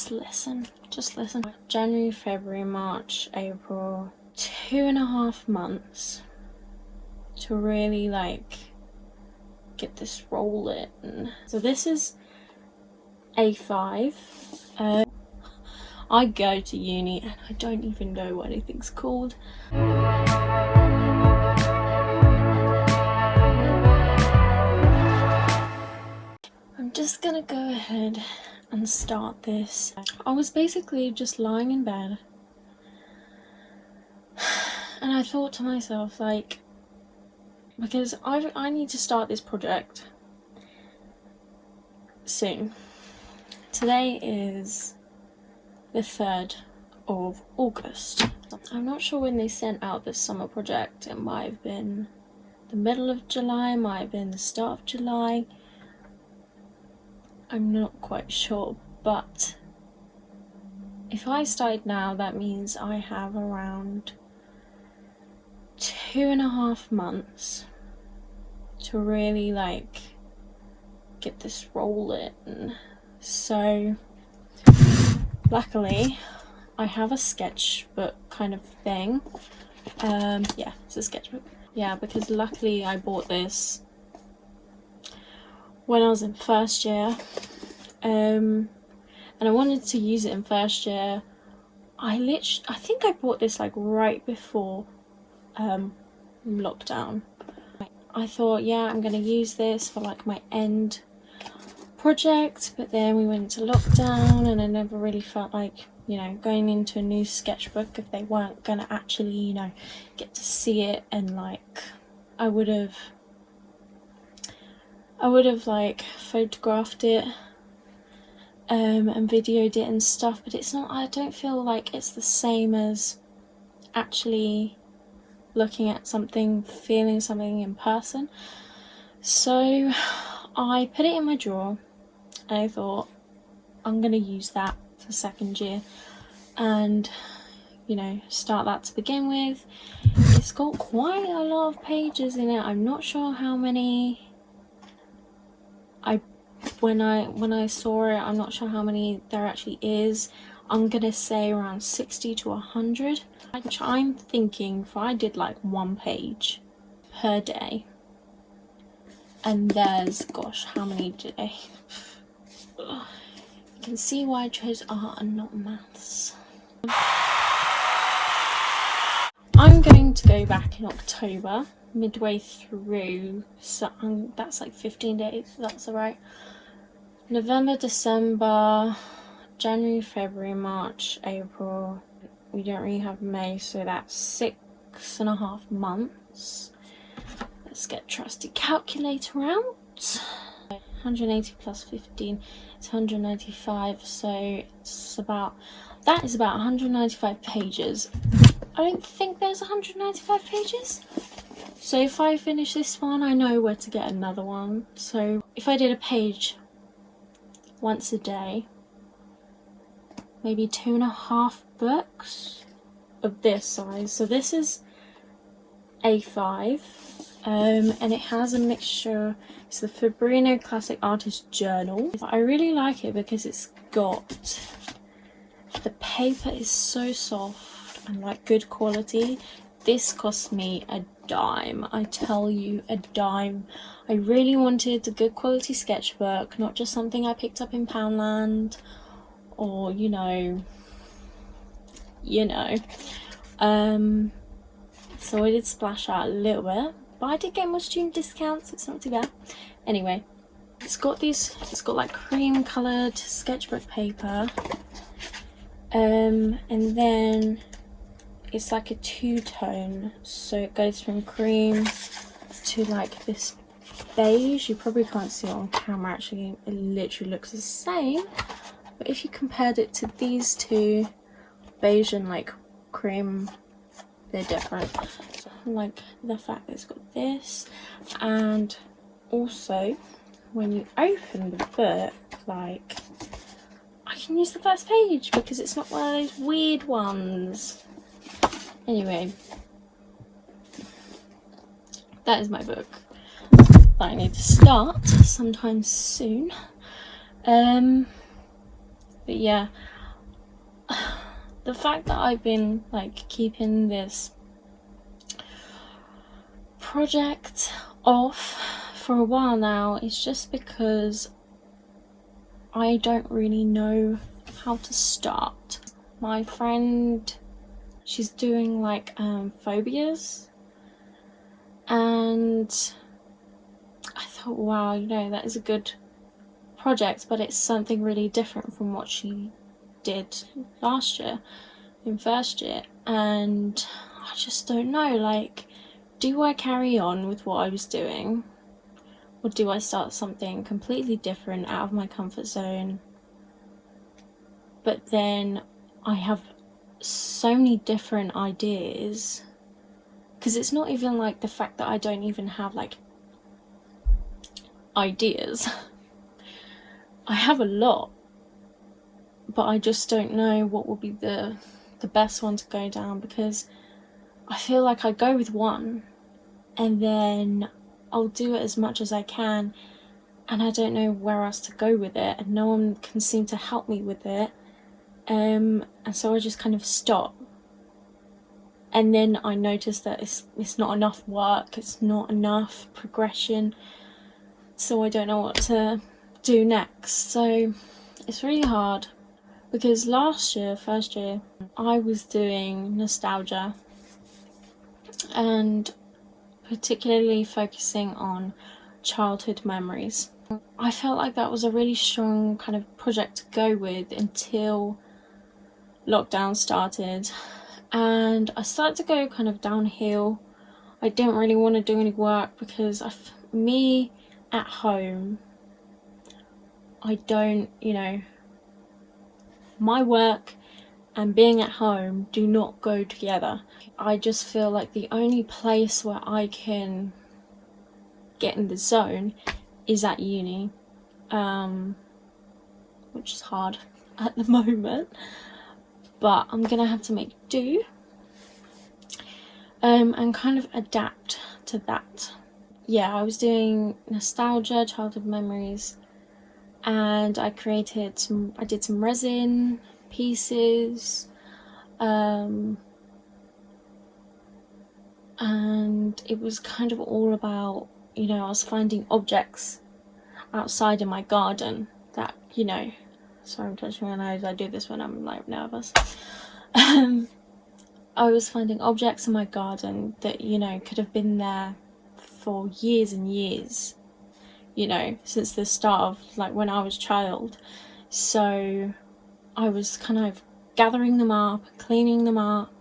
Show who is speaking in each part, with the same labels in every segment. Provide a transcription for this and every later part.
Speaker 1: Just listen. January, February, March, April, 2.5 months to really like get this rolling. So this is A5. I go to uni and I don't even know what anything's called. I'm just gonna go ahead and start this. I was basically just lying in bed and I thought to myself, like, because I need to start this project soon. Today is the 3rd of August. I'm not sure when they sent out this summer project. It might have been the middle of July, might have been the start of July. I'm not quite sure, but if I started now, that means I have around 2.5 months to really like get this rolling. So luckily I have a sketchbook kind of thing. Yeah, it's a sketchbook. Yeah, because luckily I bought this when I was in first year, and I wanted to use it in first year. I think I bought this like right before lockdown. I thought, yeah, I'm gonna use this for like my end project, but then we went into lockdown and I never really felt like, you know, going into a new sketchbook if they weren't gonna actually, you know, get to see it, and like I would have like photographed it and videoed it and stuff, but it's not, I don't feel like it's the same as actually looking at something, feeling something in person. So I put it in my drawer and I thought, I'm gonna use that for second year and, you know, start that to begin with. It's got quite a lot of pages in it. I'm not sure how many when I saw it, I'm not sure how many there actually is. I'm gonna say around 60 to 100, which I'm thinking if I did like 1 page per day, and there's, gosh, how many today? You can see why I chose art and not maths. I'm going to go back in October, midway through, so that's like 15 days, that's alright. November, December, January, February, March, April. We don't really have May, so that's 6.5 months. Let's get trusty calculator out. 180 plus 15 is 195, so it's about, that is about 195 pages. I don't think there's 195 pages. So if I finish this one, I know where to get another one. So if I did a page once a day, maybe 2.5 books of this size. So this is A5, and it has a mixture. It's the Fabrino Classic Artist Journal. I really like it because it's got, the paper is so soft and like good quality. This cost me a dime, I tell you, a dime. I really wanted a good quality sketchbook, not just something I picked up in Poundland or you know. So I did splash out a little bit, but I did get my student discounts, it's not too bad. Anyway, it's got like cream coloured sketchbook paper, and then it's like a 2-tone, so it goes from cream to like this beige. You probably can't see it on camera, actually it literally looks the same, but if you compared it to these two, beige and like cream, they're different. So, like the fact that it's got this, and also when you open the book, like I can use the first page because it's not one of those weird ones. Anyway, that is my book that I need to start sometime soon. But yeah, the fact that I've been like keeping this project off for a while now is just because I don't really know how to start. My friend, she's doing like phobias, and I thought, wow, that is a good project, but it's something really different from what she did last year in first year, and I just don't know, like, do I carry on with what I was doing, or do I start something completely different out of my comfort zone? But then I have so many different ideas, because it's not even like the fact that I don't even have like ideas. I have a lot, but I just don't know what will be the best one to go down, because I feel like I go with one and then I'll do it as much as I can, and I don't know where else to go with it, and no one can seem to help me with it, and so I just kind of stop. And then I notice that it's not enough work, it's not enough progression, so I don't know what to do next. So it's really hard, because last year, first year, I was doing nostalgia and particularly focusing on childhood memories. I felt like that was a really strong kind of project to go with until lockdown started, and I started to go kind of downhill. I didn't really want to do any work because me at home, I don't, my work and being at home do not go together. I just feel like the only place where I can get in the zone is at uni, which is hard at the moment, but I'm gonna have to make do, and kind of adapt to that. Yeah, I was doing nostalgia, childhood memories, and I did some resin pieces, and it was kind of all about, I was finding objects outside in my garden that, sorry, I'm touching my nose, I do this when I'm like nervous. I was finding objects in my garden that, could have been there for years and years, since the start of like when I was a child. So I was kind of gathering them up, cleaning them up,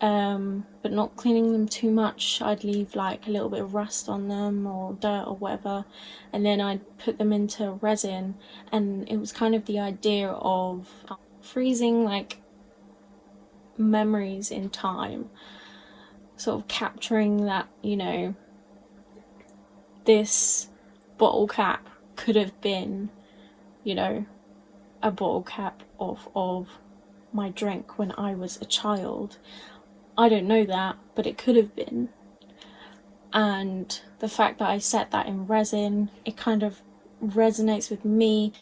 Speaker 1: but not cleaning them too much. I'd leave like a little bit of rust on them or dirt or whatever, and then I'd put them into resin, and it was kind of the idea of freezing like memories in time, sort of capturing that, this bottle cap could have been, a bottle cap of my drink when I was a child. I don't know that, but it could have been. And the fact that I set that in resin, it kind of resonates with me.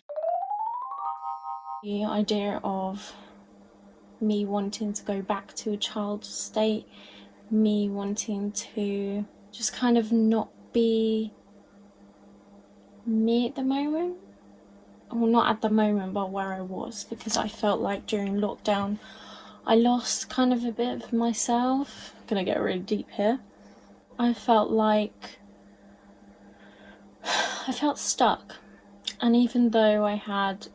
Speaker 1: The idea of me wanting to go back to a child's state, me wanting to just kind of not be me at the moment. Well, not at the moment, but where I was, because I felt like during lockdown I lost kind of a bit of myself. I'm gonna get really deep here. I felt like I felt stuck, and even though I had,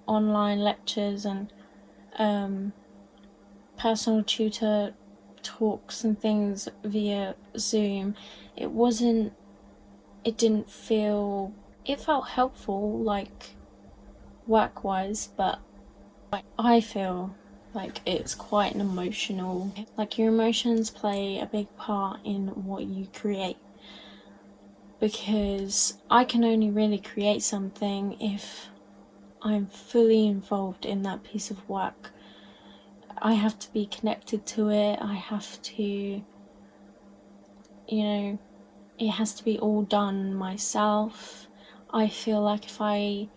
Speaker 1: online lectures and personal tutor talks and things via Zoom, it felt helpful, like work-wise, but I feel like it's quite an emotional, like your emotions play a big part in what you create, because I can only really create something if I'm fully involved in that piece of work. I have to be connected to it. I have to, it has to be all done myself. I feel like if I,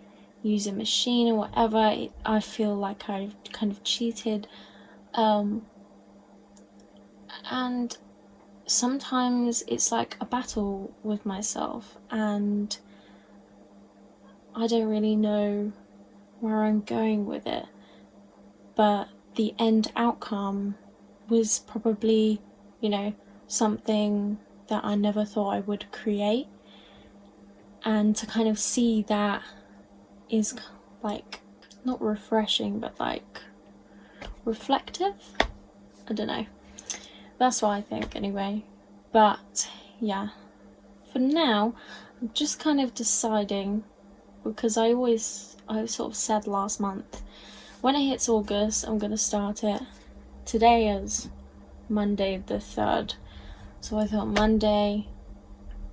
Speaker 1: use a machine or whatever, I feel like I've kind of cheated. And sometimes it's like a battle with myself, and I don't really know where I'm going with it, but the end outcome was probably, you know, something that I never thought I would create. And to kind of see that is like not refreshing, but like reflective. I don't know, that's what I think anyway. But yeah, for now I'm just kind of deciding, because I sort of said last month, when it hits August I'm gonna start it. Today is Monday the 3rd, so I thought Monday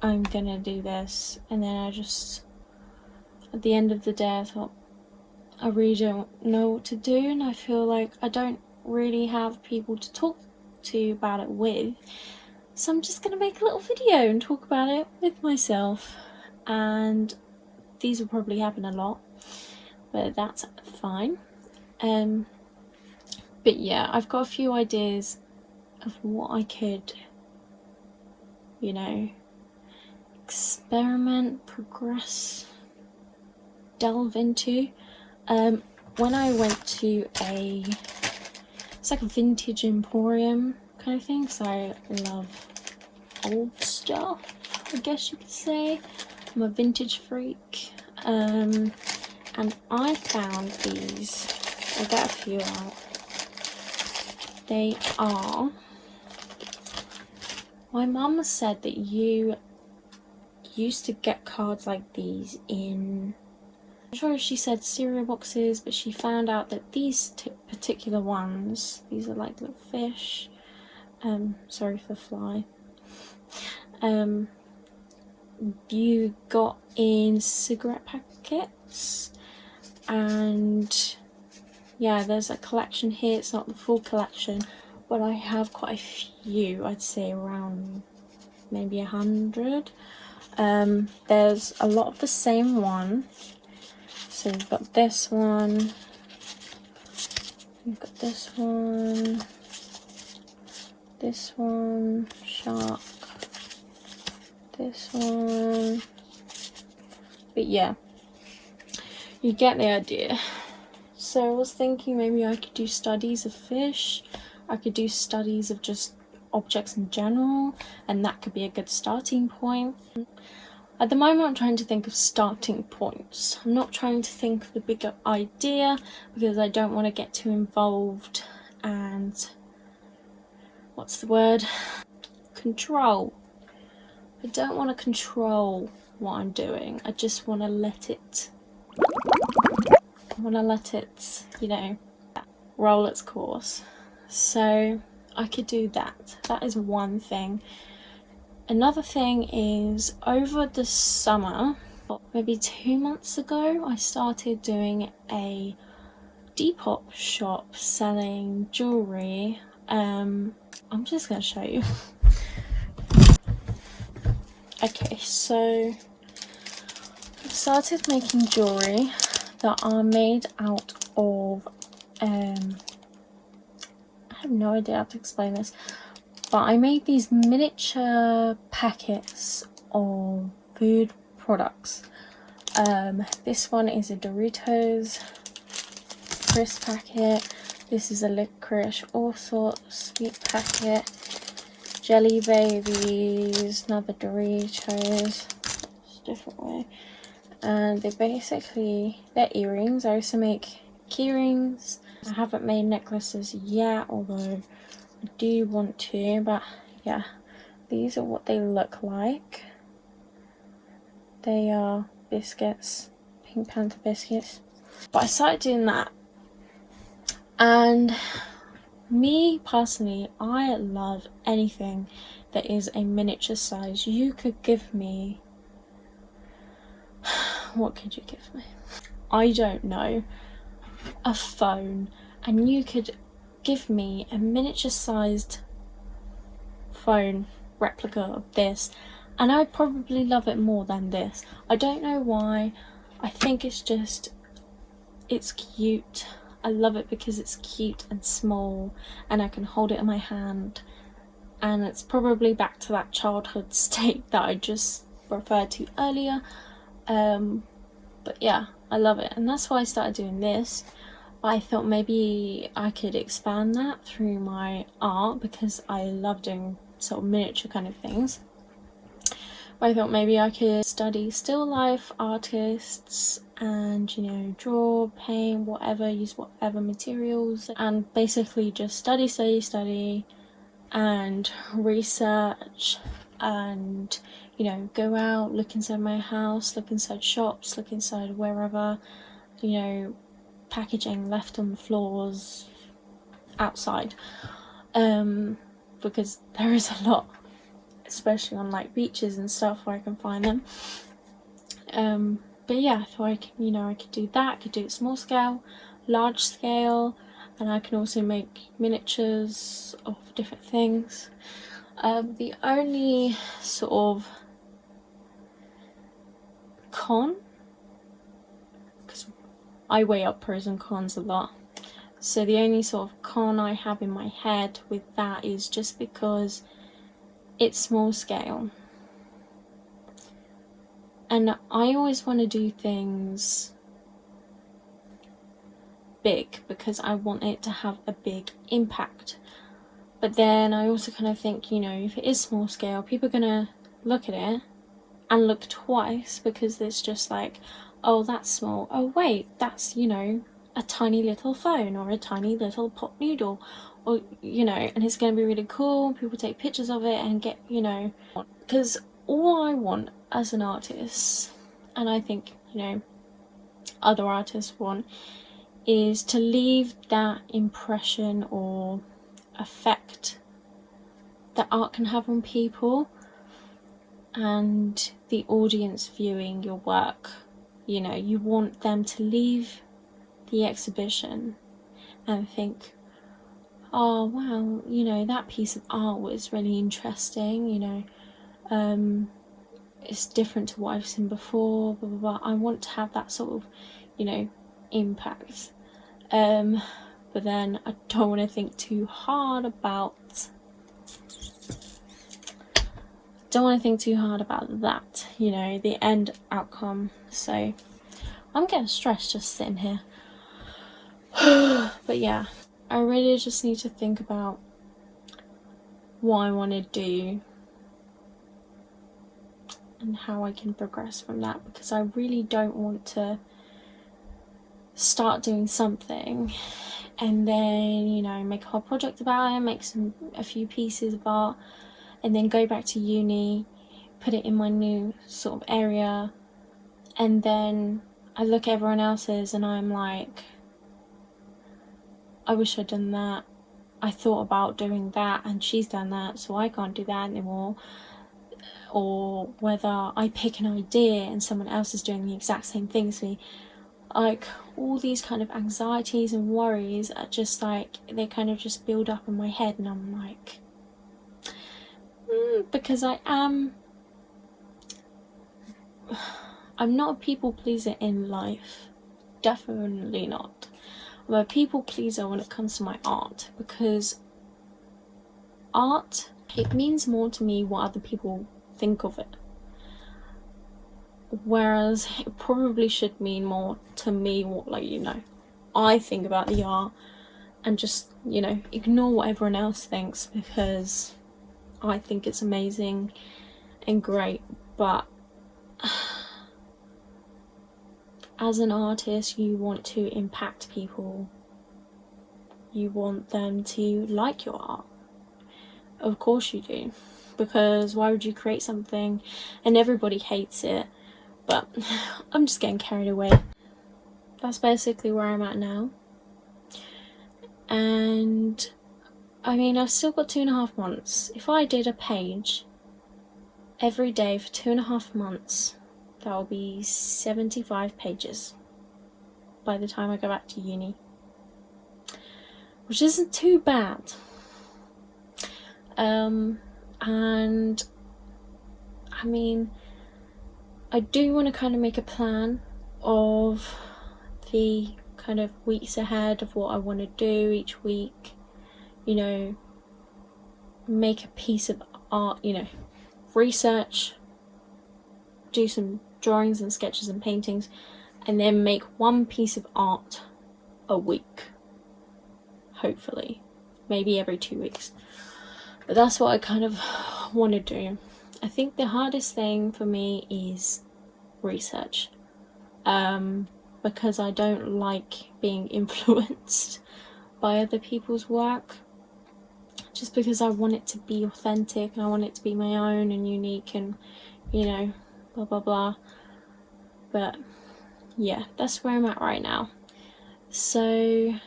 Speaker 1: I'm gonna do this, and then I just, at the end of the day, I thought I really don't know what to do, and I feel like I don't really have people to talk to about it with, so I'm just gonna make a little video and talk about it with myself. And these will probably happen a lot, but that's fine. But yeah, I've got a few ideas of what I could, you know, experiment, progress, delve into. When I went to it's like a vintage emporium kind of thing, because I love old stuff, I guess you could say. I'm a vintage freak. And I found these. I'll get a few out. They are, my mum said that you used to get cards like these in, I'm not sure if she said cereal boxes, but she found out that these particular ones, these are like little fish, sorry for the fly, you got in cigarette packets. And yeah, there's a collection here. It's not the full collection, but I have quite a few, I'd say around maybe 100. There's a lot of the same one. So you've got this one, you've got this one, shark, this one. But yeah, you get the idea. So I was thinking maybe I could do studies of fish, I could do studies of just objects in general, and that could be a good starting point. At the moment I'm trying to think of starting points. I'm not trying to think of the bigger idea, because I don't want to get too involved and, what's the word? Control. I don't want to control what I'm doing. I just want to let it, you know, roll its course. So I could do that. That is one thing. Another thing is, over the summer, maybe 2 months ago, I started doing a Depop shop selling jewellery. I'm just going to show you. Okay, so I started making jewellery that are made out of, I have no idea how to explain this, but I made these miniature packets of food products. This one is a Doritos crisp packet, this is a licorice all sorts sweet packet, Jelly Babies, another Doritos, it's a different way. And they're earrings. I also make key rings. I haven't made necklaces yet, although I do want to. But yeah, these are what they look like. They are biscuits, Pink Panther biscuits. But I started doing that, and me personally, I love anything that is a miniature size. You could give me, what could you give me? I don't know, a phone, and you could give me a miniature sized phone replica of this, and I'd probably love it more than this. I don't know why. I think it's just it's cute. I love it because it's cute and small and I can hold it in my hand, and it's probably back to that childhood state that I just referred to earlier. But yeah, I love it, and that's why I started doing this. I thought maybe I could expand that through my art, because I love doing sort of miniature kind of things. I thought maybe I could study still life artists and, you know, draw, paint, whatever, use whatever materials, and basically just study and research, and, you know, go out, look inside my house, look inside shops, look inside wherever, you know, packaging left on the floors outside, because there is a lot, especially on like beaches and stuff where I can find them. But yeah, I thought I could do that. I could do it small scale, large scale, and I can also make miniatures of different things. The only sort of con, because I weigh up pros and cons a lot, so the only sort of con I have in my head with that is just because it's small scale, and I always want to do things big because I want it to have a big impact. But then I also kind of think, you know, if it is small scale, people are gonna look at it and look twice, because it's just like, oh, that's small, oh wait, that's, you know, a tiny little phone or a tiny little pot noodle, or, you know, and it's going to be really cool. People take pictures of it and get, you know, because all I want as an artist, and I think, you know, other artists want, is to leave that impression or effect that art can have on people and the audience viewing your work. You know, you want them to leave the exhibition and think, oh wow, you know, that piece of art was really interesting, you know, it's different to what I've seen before, blah blah blah. I want to have that sort of, you know, impact. But then I don't want to think too hard about that, you know, the end outcome. So I'm getting stressed just sitting here. But yeah, I really just need to think about what I want to do and how I can progress from that, because I really don't want to start doing something and then, you know, make a whole project about it, make a few pieces of art, and then go back to uni, put it in my new sort of area, and then I look at everyone else's and I'm like, I wish I'd done that. I thought about doing that and she's done that, so I can't do that anymore. Or whether I pick an idea and someone else is doing the exact same thing as me. Like, all these kind of anxieties and worries are just like, they kind of just build up in my head, and I'm like, because I'm not a people pleaser in life, definitely not. I'm a people pleaser when it comes to my art, because art, it means more to me what other people think of it, whereas it probably should mean more to me what, like, you know, I think about the art, and just, you know, ignore what everyone else thinks, because I think it's amazing and great. But as an artist, you want to impact people, you want them to like your art, of course you do, because why would you create something and everybody hates it? But I'm just getting carried away. That's basically where I'm at now, and I mean, I've still got 2.5 months. If I did a page every day for 2.5 months, that will be 75 pages by the time I go back to uni, which isn't too bad. And I mean, I do want to kind of make a plan of the kind of weeks ahead of what I want to do each week, you know, make a piece of art, you know, research, do some drawings and sketches and paintings, and then make one piece of art a week, hopefully, maybe every 2 weeks. But that's what I kind of want to do. I think the hardest thing for me is research, because I don't like being influenced by other people's work, just because I want it to be authentic and I want it to be my own and unique and, you know, blah blah blah. But yeah, that's where I'm at right now. So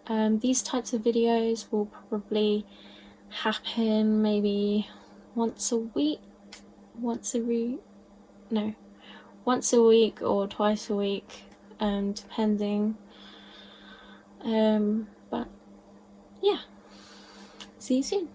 Speaker 1: these types of videos will probably happen maybe once a week or twice a week, depending. But yeah, see you soon.